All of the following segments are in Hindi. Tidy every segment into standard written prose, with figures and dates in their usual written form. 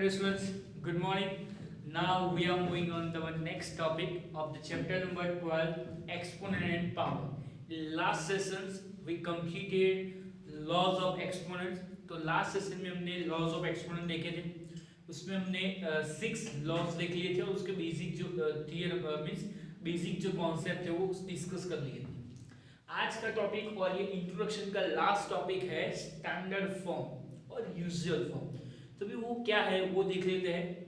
dear students, good morning. Now we are moving on to our next topic of the chapter number 12, exponent and power. In last sessions we completed laws of exponents. तो लास्ट सेशन में हमने लॉज ऑफ एक्सपोनेंट देखे थे, उसमें हमने 6 लॉज देख लिए थे और उसके बेसिक जो थियरम मींस बेसिक जो कॉन्सेप्ट थे वो डिस्कस कर लिए थे। आज का टॉपिक और ये इंट्रोडक्शन का लास्ट टॉपिक है स्टैंडर्ड फॉर्म और यूजुअल फॉर्म। तो भी वो क्या है वो देख लेते हैं।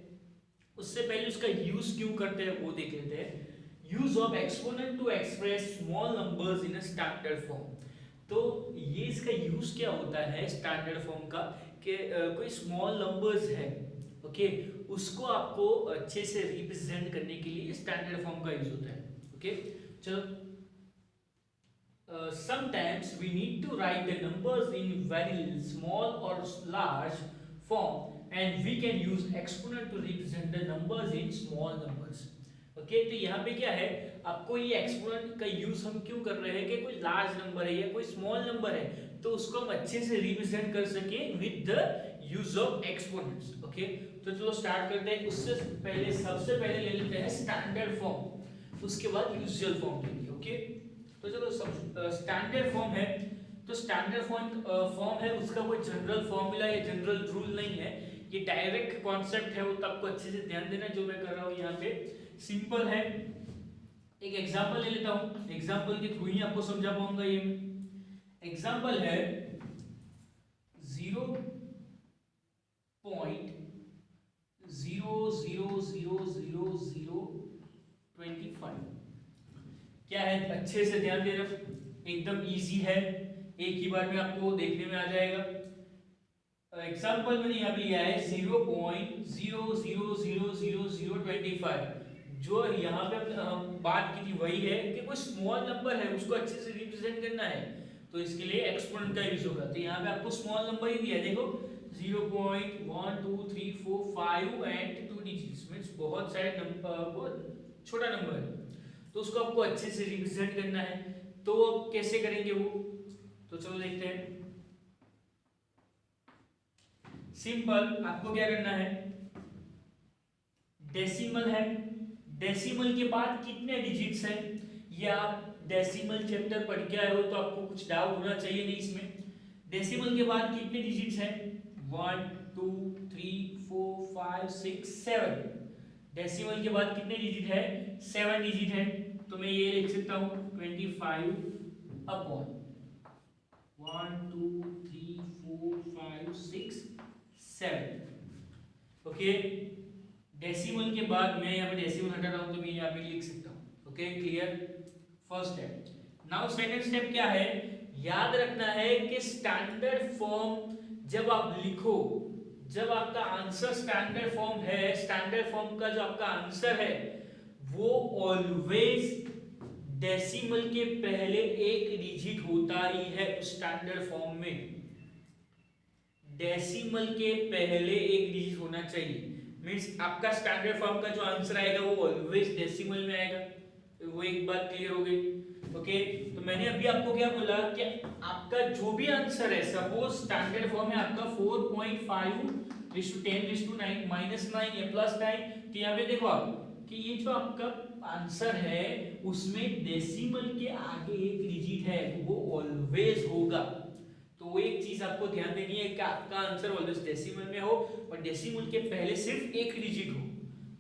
उससे पहले उसका यूज क्यों करते हैं वो देख लेते हैं। Use of exponent to express small numbers in a standard form. तो ये इसका यूज क्या होता है स्टैंडर्ड फॉर्म का कि कोई स्मॉल नंबर्स है, ओके, उसको आपको अच्छे से रिप्रेजेंट करने के लिए स्टैंडर्ड फॉर्म का यूज होता है। ओके, चलो, sometimes we need to write the numbers in very small or large form and we can use exponent to represent the numbers in small numbers. Okay, तो यहाँ पे क्या है, आपको ये एक्सपोनेंट का यूज हम क्यों कर रहे हैं कि कोई लार्ज नंबर है या कोई स्मॉल नंबर है तो उसको हम अच्छे से रिप्रेजेंट कर सके with the use of exponents. Okay, तो चलो स्टार्ट करते हैं। उससे पहले सबसे पहले ले लेते हैं स्टैंडर्ड फॉर्म, उसके बाद यूजुअल फॉर्म लेंगे। ओके, तो चलो स्टैंडर्ड फॉर्म है, तो स्टैंडर्ड फॉर्म है, उसका कोई जनरल फॉर्मूला या जनरल रूल नहीं है, ये डायरेक्ट कॉन्सेप्ट है, वो तो आपको अच्छे से ध्यान देना जो मैं कर रहा हूँ यहाँ पे। सिंपल है, एक एग्जांपल ले लेता हूँ, एग्जांपल के थ्रू ही आपको समझा पाऊंगा। ये एग्जांपल है 0.00000025। क्या है, अच्छे से ध्यान देना, एकदम इजी है, एक ही बार में आपको देखने में आ जाएगा। एग्जांपल मैंने यहाँ पे लिया है 0.00000025। जो यहाँ पे हम बात की थी वही है कि कोई स्मॉल नंबर है उसको अच्छे से रिप्रेजेंट करना है, तो इसके लिए एक्सपोनेंट का यूज होगा। तो यहाँ पे आपको स्मॉल नंबर ही दिया है, देखो 0.1234 एंड 2 डिजिट्स, मींस बहुत सारे नंबर, बहुत छोटा नंबर है, तो उसको आपको अच्छे से रिप्रेजेंट करना है। तो अब कैसे करेंगे वो, तो चलो देखते हैं। सिंपल, आपको क्या करना है, डेसिमल है, डेसिमल के बाद कितने डिजिट्स हैं, ये आप डेसिमल चैप्टर पढ़ के आए हो तो आपको कुछ डाउट होना चाहिए नहीं इसमें। डेसिमल के बाद कितने डिजिट्स हैं, 1 2 3 4 5 6 7। डेसिमल के बाद कितने डिजिट है, 7 डिजिट है, तो मैं ये लिख सकता हूँ 25 अपॉन 1 2 3 4 5 6 7। ओके, डेसिमल के बाद मैं यहाँ पे डेसिमल हटा रहा हूँ तो मैं यहाँ पे लिख सकता हूँ। Okay, clear, first step. Now second step क्या है, याद रखना है कि स्टैंडर्ड फॉर्म जब आप लिखो, जब आपका आंसर स्टैंडर्ड फॉर्म है, स्टैंडर्ड फॉर्म का जो आपका आंसर है वो ऑलवेज डेसिमल के पहले एक डिजिट होता ही है। स्टैंडर्ड फॉर्म में डेसिमल के पहले एक डिजिट होना चाहिए, मींस आपका स्टैंडर्ड फॉर्म का जो आंसर आएगा वो ऑलवेज डेसिमल में आएगा। तो वो एक बात क्लियर हो गई। ओके, तो मैंने अभी आपको क्या बोला कि आपका जो भी आंसर है, सपोज स्टैंडर्ड फॉर्म है आपका 4.5/10⁻⁹ -9 या +9, तो यहाँ पे देखो आप कि ये जो आपका आंसर है उसमें डेसिमल के आगे एक डिजिट है, वो ऑलवेज होगा। तो वो एक चीज आपको ध्यान देनी है कि आपका आंसर ऑलवेज डेसिमल में हो और डेसिमल के पहले सिर्फ एक डिजिट हो।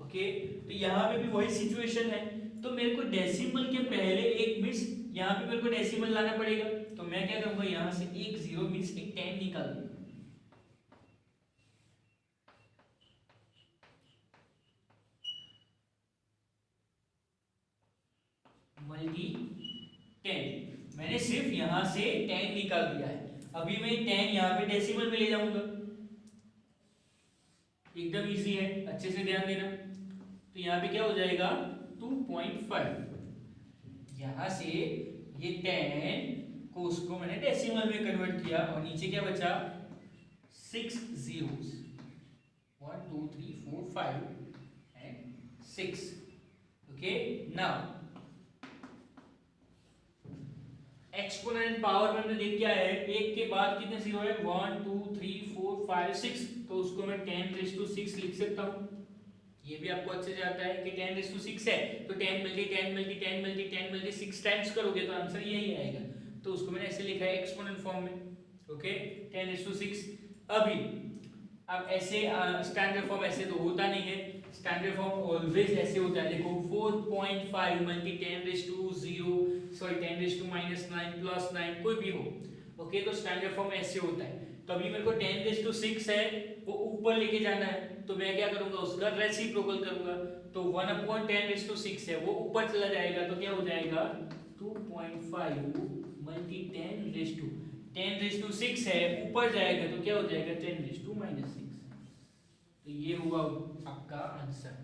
ओके, तो यहाँ पे भी वही सिचुएशन है, तो मेरे को डेसिमल के पहले एक मिस, यहाँ पे मेरे को डेसिमल लाना पड़ेगा, तो मैं क्या करूंगा, यहाँ से एक 0 मींस एक 10 निकाल दूंगा। मल्टी 10, मैंने सिर्फ यहाँ से 10 निकाल दिया है। अभी मैं 10 यहाँ पे डेसिमल में ले जाऊंगा, एकदम इजी है, अच्छे से ध्यान देना। तो यहाँ पे क्या हो जाएगा 2.5, यहाँ से ये 10 को उसको मैंने डेसिमल में कन्वर्ट किया और नीचे क्या बचा 6 zeros, 1 2 3 4 5 and 6। Okay, now exponent power में हमने देख क्या है, एक के बाद कितने जीरो है, 1 2 3 4 5 6, तो उसको मैं 10⁻6 लिख सकता हूँ। ये भी आपको अच्छे से आता है कि 10⁻6 है तो 10 multi 10 multi 10 multi 10 multi 6 times करोगे तो आंसर यही आएगा, तो उसको मैंने ऐसे लिखा है एक्सपोनेंट फॉर्म में। ओके 10⁻6। अभी अब ऐसे स्टैंडर्ड फॉर्म ऐसे तो होता नहीं है, स्टैंडर्ड फॉर्म ऑलवेज ऐसे होता है। देखो 4.5 मल्टी 10⁻0 सॉरी 10⁻⁻9 प्लस 9 कोई भी हो। ओके तो स्टैंडर्ड फॉर्म ऐसे होता है। तो अभी मेरे को 10⁻6 है वो ऊपर लेके जाना है, तो मैं क्या करूंगा, उसका रेसिप्रोकल करूंगा। तो 1/10⁻6 है वो ऊपर चला जाएगा तो क्या हो जाएगा 2.5 मल्टी 10⁻6 है ऊपर जाएगा तो क्या हो जाएगा 10⁻⁻6। तो ये हुआ आपका आंसर।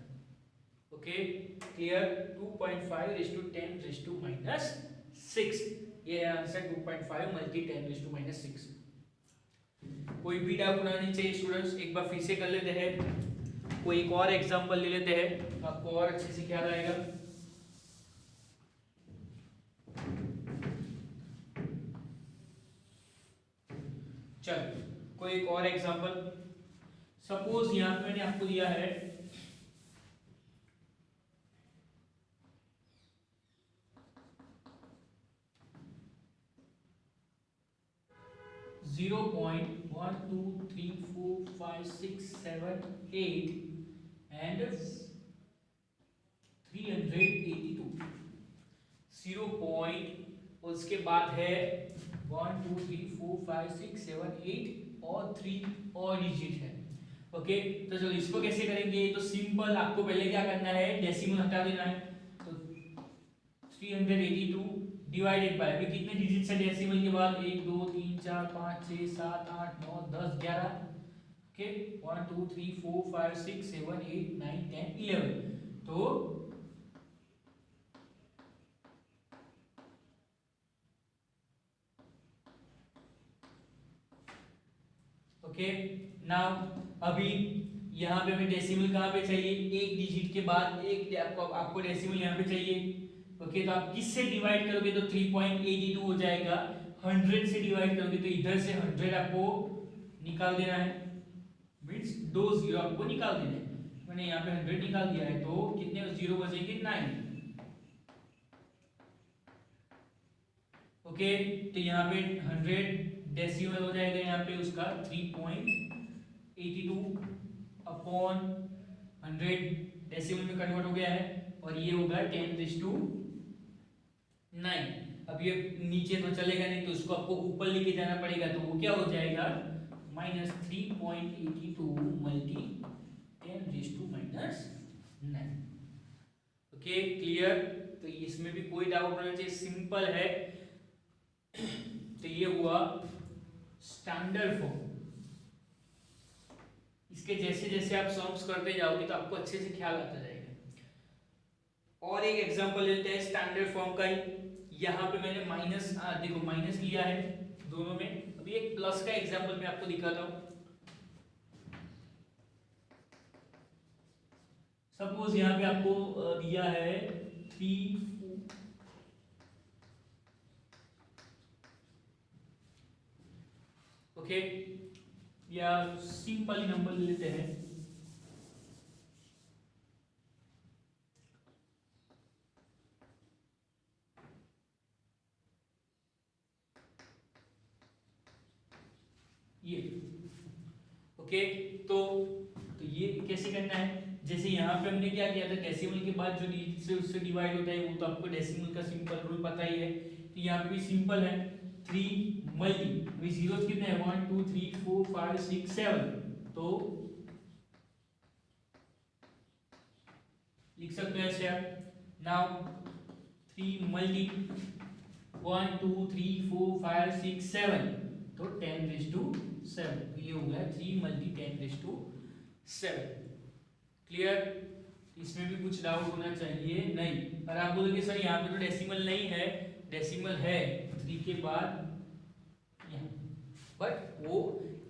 ओके क्लियर, 2.5 10⁻6 ये आंसर 2.5 मल्टी 10⁻6। कोई भी डाउट होना नहीं चाहिए स्टूडेंट्स, एक बार फिर से कर लेते हैं, कोई एक और एग्जांपल ले लेते हैं, आपको और अच्छे से ख्याल आएगा। चलो कोई एक और एग्जांपल, सपोज यहां मैंने आपको दिया है 0.1 2 3 4 5 6 7 8 and 382 0 पॉइंट, उसके बाद है 1 2 3 4 5 6 7 8 और 3 और डिजिट है। ओके तो चलो इसको कैसे करेंगे, तो सिंपल आपको पहले क्या करना है, डेसिमल हटा देना है। तो 382 डिवाइडेड बाय, अभी कितने डिजिट्स है डेसिमल के बाद, 1 2 3 4 5 6 7 8 9 10 11। ओके 1 2 3 4 5 6 7 8 9 10 11। तो ओके नाउ अभी यहाँ पे हमें डेसिमल कहाँ पे चाहिए, एक डिजिट के बाद एक आपको डेसिमल यहाँ पे चाहिए। ओके तो आप किससे डिवाइड करोगे तो 3.82 हो जाएगा, 100 से डिवाइड करोगे तो इधर से 100 आपको निकाल देना है, मींस 2 जीरो आपको निकाल देना है। मैंने यहाँ पे 100 निकाल दिया है तो कितने जीरो बचेंगे 9। ओके तो यहाँ पे 100 डेसिमल हो जाएगा, यहाँ पे उसका 3.82 अपॉन 100 डेसिमल में कन्वर्ट हो गया है, और ये होगा 10⁻9। अब ये नीचे तो चलेगा नहीं तो उसको आपको ऊपर लेके जाना पड़ेगा, तो वो क्या हो जाएगा -3.82 मल्टी 10⁻9। ओके क्लियर, तो इसमें भी कोई डाउट नहीं चाहिए, सिंपल है। तो ये हुआ स्टैंडर्ड फॉर्म। इसके जैसे जैसे आप सॉल्व करते जाओगे तो आपको अच्छे से ख्याल आता जाएगा। और एक एग्जांपल लेते हैं स्टैंडर्ड फॉर्म का ही, यहाँ पे मैंने माइनस देखो माइनस लिया है दोनों में, अभी एक प्लस का एग्जांपल मैं आपको दिखाता हूँ। सपोज यहाँ पे आपको दिया है 3 ओके या सिंपल नंबर ले लेते हैं, ये ओके तो ये कैसे करना है, जैसे यहाँ पे हमने क्या किया था, डेसिमल के बाद जो डिजिट से उससे डिवाइड होता है वो तो आपको डेसिमल का सिंपल रूल पता ही है। तो यहाँ पे भी सिंपल है, 3 मल्टी अभी जीरो कितने हैं 1 2 3 4 5 6 7, तो लिख सकते हैं ऐसे आप। नाउ 3 मल्टी 1 2 3 4 5 6 7, तो 10⁻7, तो ये हो गया 3 मल्टी 10⁻7। क्लियर, इसमें भी कुछ डाउट होना चाहिए नहीं। और आप बोलोगे सर यहाँ पे तो डेसिमल नहीं है, डेसिमल है 3 के बाद यहाँ, बट वो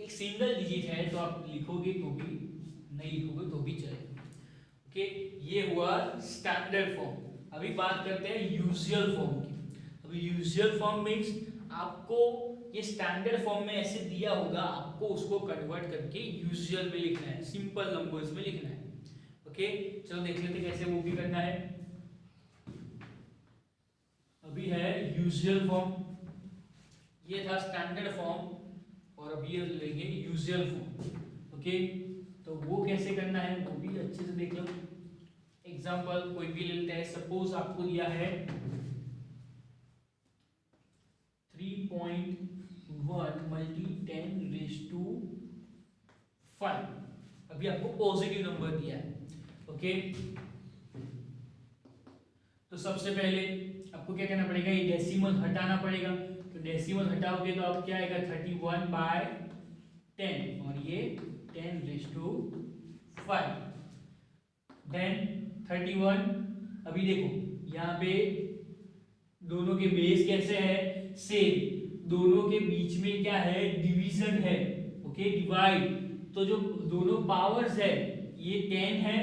एक सिंगल डिजिट है तो आप लिखोगे तो भी, नहीं लिखोगे तो भी चलेगा। ओके ये हुआ स्टैंडर्ड फॉर्म। अभी बात करते हैं यूजुअल फॉर्म की। अब यूजुअल फॉर्म मीन्स आपको ये स्टैंडर्ड फॉर्म में ऐसे दिया होगा, आपको उसको कन्वर्ट करके यूजुअल में लिखना है, सिंपल नंबर्स में लिखना है। ओके, चलो देख लेते कैसे वो भी करना है। अभी है यूजुअल फॉर्म, ये था स्टैंडर्ड फॉर्म, और अभी ये लेंगे यूजुअल फॉर्म। ओके, तो वो कैसे करना है वो भी अच्छे से देख लो। एग्जांपल कोई भी लेते हैं, सपोज आपको दिया है 3.1 मल्टी 10⁵5। अभी आपको पॉजिटिव नंबर दिया है। ओके, तो सबसे पहले आपको क्या करना पड़ेगा, ये डेसिमल हटाना पड़ेगा। तो डेसिमल हटाओगे तो अब क्या आएगा 31/10 और ये 10⁵5। देन 31, अभी देखो यहाँ पे दोनों के बेस कैसे है, सेम, दोनों के बीच में क्या है, डिवीजन है। ओके, डिवाइड, तो जो दोनों पावर्स है ये 10 है,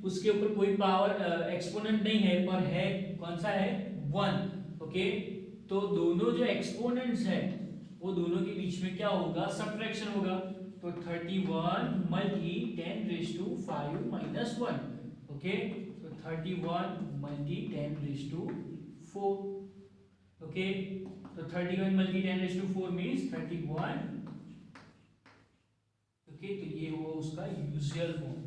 उसके ऊपर कोई पावर एक्सपोनेंट नहीं है, पर है कौन सा है 1। ओके, तो दोनों जो एक्सपोनेंट्स है वो दोनों के बीच में क्या होगा, सबट्रैक्शन होगा। तो 31 मल्टी 10⁵5 -1। ओके, तो 31 मल्टी 10⁴। ओके, तो 31 मल्टी 10⁴ मीन्स 31। ओके, तो ये हुआ उसका यूजुअल फॉर्म।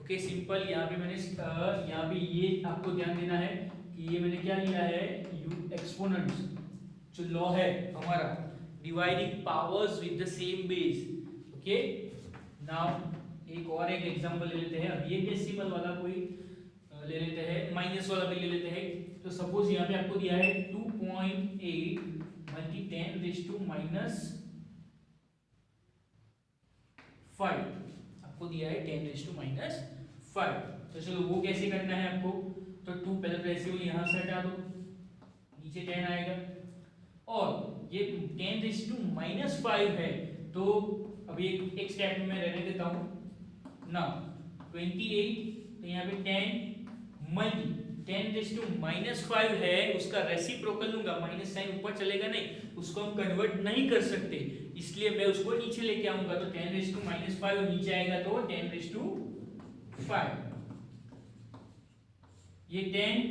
Okay, simple. यहाँ पे मैंने यहाँ पे ये आपको ध्यान देना है कि ये मैंने क्या लिया है, एक्सपोनेंट्स, जो लॉ है हमारा, dividing powers with the same base. Okay, now एक एग्जांपल ले लेते हैं। अब ये डेसिमल वाला कोई ले लेते हैं, माइनस वाला भी ले लेते हैं। तो सपोज यहाँ पे आपको दिया है 2.8 मल्टी 10⁻⁵5, आपको दिया है 10⁻⁵5। तो चलो वो कैसे करना है आपको, तो 2 पहले डेसिमल यहाँ से हटा दो, नीचे 10 आएगा, और ये 10⁻⁵5 है। तो अभी एक स्टेप में मैं रहने देता हूँ ना, 28, तो यहाँ पे 10 मल्टी 10⁻⁻5 है, उसका रेसिप्रोकल लूंगा, माइनस साइन ऊपर चलेगा नहीं, उसको हम कन्वर्ट नहीं कर सकते, इसलिए मैं उसको नीचे लेके आऊंगा। तो 10⁻⁵5 और नीचे आएगा तो 10⁵5। ये 10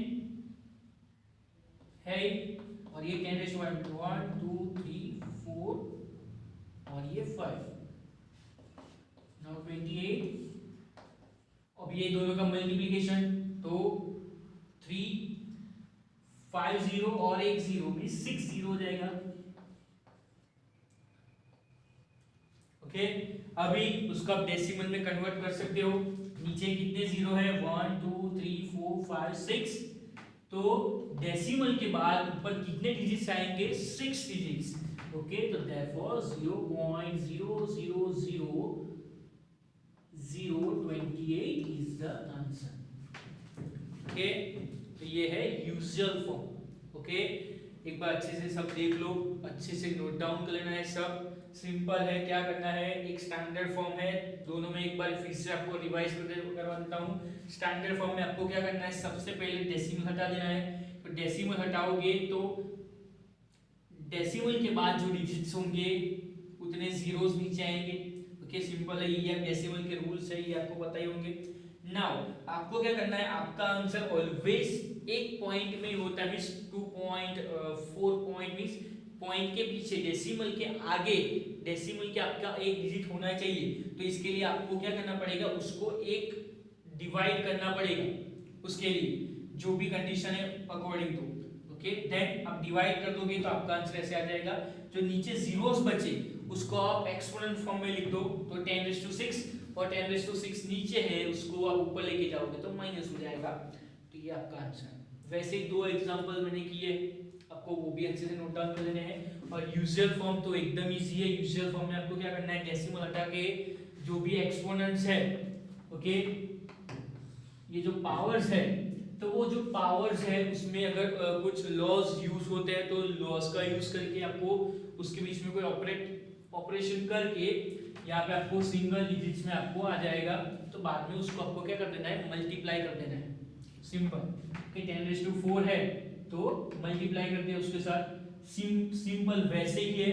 है और ये 10⁻⁵1 2 3 4 और ये 5। नाउ 28, अब ये दोनों का मल्टीप्लिकेशन, तो 3 5 0 और एक 0 में 6 0 हो जाएगा। ओके, अभी उसको आप डेसिमल में कन्वर्ट कर सकते हो। नीचे कितने जीरो है, 1 2 3 4 5 6। तो डेसिमल के बाद ऊपर कितने डिजिट्स आएंगे, 6 डिजिट्स। ओके, तो therefore 0.0000028 is the answer. Okay, तो ये है यूजुअल फॉर्म। ओके, एक बार अच्छे से सब देख लो, अच्छे से नोट डाउन कर लेना है, सब सिंपल है। क्या करना है, एक स्टैंडर्ड फॉर्म है, दोनों में एक बार फिर से आपको रिवाइज करवा देता हूँ। स्टैंडर्ड फॉर्म में आपको क्या करना है, सबसे पहले डेसिमल हटा देना है। तो डेसिमल हटाओगे तो डेसिमल के बाद जो डिजिट्स होंगे उतने जीरोस नीचे आएंगे। ओके, सिंपल है, ये डेसिमल के रूल्स है, ये आपको पता ही होंगे। नाउ आपको क्या करना है, आपका आंसर ऑलवेज एक पॉइंट में होता है, मींस 2.4 पॉइंट, मींस पॉइंट के पीछे, डेसिमल के आगे, डेसिमल के आपका एक डिजिट होना चाहिए। तो इसके लिए आपको क्या करना पड़ेगा, उसको एक डिवाइड करना पड़ेगा, उसके लिए जो भी कंडीशन है अकॉर्डिंग टू। ओके, देन आप डिवाइड कर दोगे तो आपका आंसर ऐसे आ जाएगा। जो नीचे जीरोस बचे उसको आप एक्सपोनेंट फॉर्म में लिख दो, तो 10⁻⁶, और 10⁻⁶ नीचे है उसको आप ऊपर लेके जाओगे तो माइनस हो जाएगा। तो ये आपका आंसर। वैसे 2 एग्जांपल मैंने किए, आपको वो भी अच्छे से नोट डाउन कर लेने हैं। और यूजुअल फॉर्म तो एकदम इजी है। यूजुअल फॉर्म में आपको क्या करना है, डेसिमल हटा के जो भी एक्सपोनेंट्स है, ओके, ये जो पावर्स है, तो वो जो पावर्स है उसमें अगर कुछ लॉज यूज होते हैं तो लॉज का यूज करके आपको उसके बीच में कोई ऑपरेशन करके यहाँ पे आपको सिंगल डिजिट्स में आपको आ जाएगा। तो बाद में उसको आपको क्या कर देना है, मल्टीप्लाई कर देना है, सिंपल। कि 10⁻⁴ है तो मल्टीप्लाई कर दिया उसके साथ, सिंपल वैसे ही है।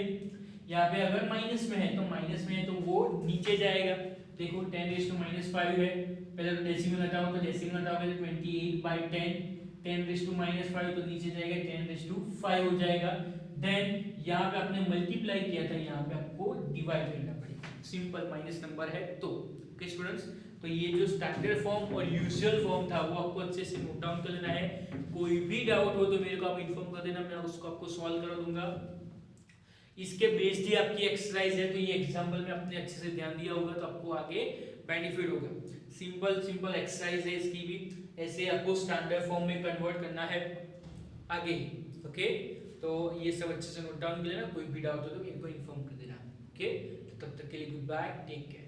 यहाँ पे अगर माइनस में है तो वो नीचे जाएगा। देखो 10⁻⁻5 है, पहले तो डेसिमल हटाओ, तो डेसिमल हटाओगे तो 28/10, 10⁻⁵ तो नीचे जाएगा 10⁵ हो जाएगा। देन यहाँ पे आपने मल्टीप्लाई किया था, यहाँ पे आपको डिवाइड करना पड़ेगा, सिंपल माइनस नंबर है तो। ओके स्टूडेंट्स, तो ये जो स्टैंडर्ड फॉर्म और यूजुअल फॉर्म था वो आपको अच्छे से नोट डाउन कर लेना है। कोई भी डाउट हो तो मेरे को आप इन्फॉर्म कर देना, मैं उसको आपको सॉल्व करा दूंगा। इसके बेस्ड ही आपकी एक्सरसाइज है, तो ये एग्जांपल में आपने अच्छे से ध्यान दिया होगा तो आपको आगे बेनिफिट होगा। सिंपल एक्सरसाइज है इसकी भी, ऐसे आपको स्टैंडर्ड फॉर्म में कन्वर्ट करना है आगे। ओके, तो ये सब अच्छे से नोट डाउन कर लेना, कोई भी डाउट हो तो मेरे को इन्फॉर्म कर देना। ओके, तब तक के लिए गुड बाय, टेक केयर।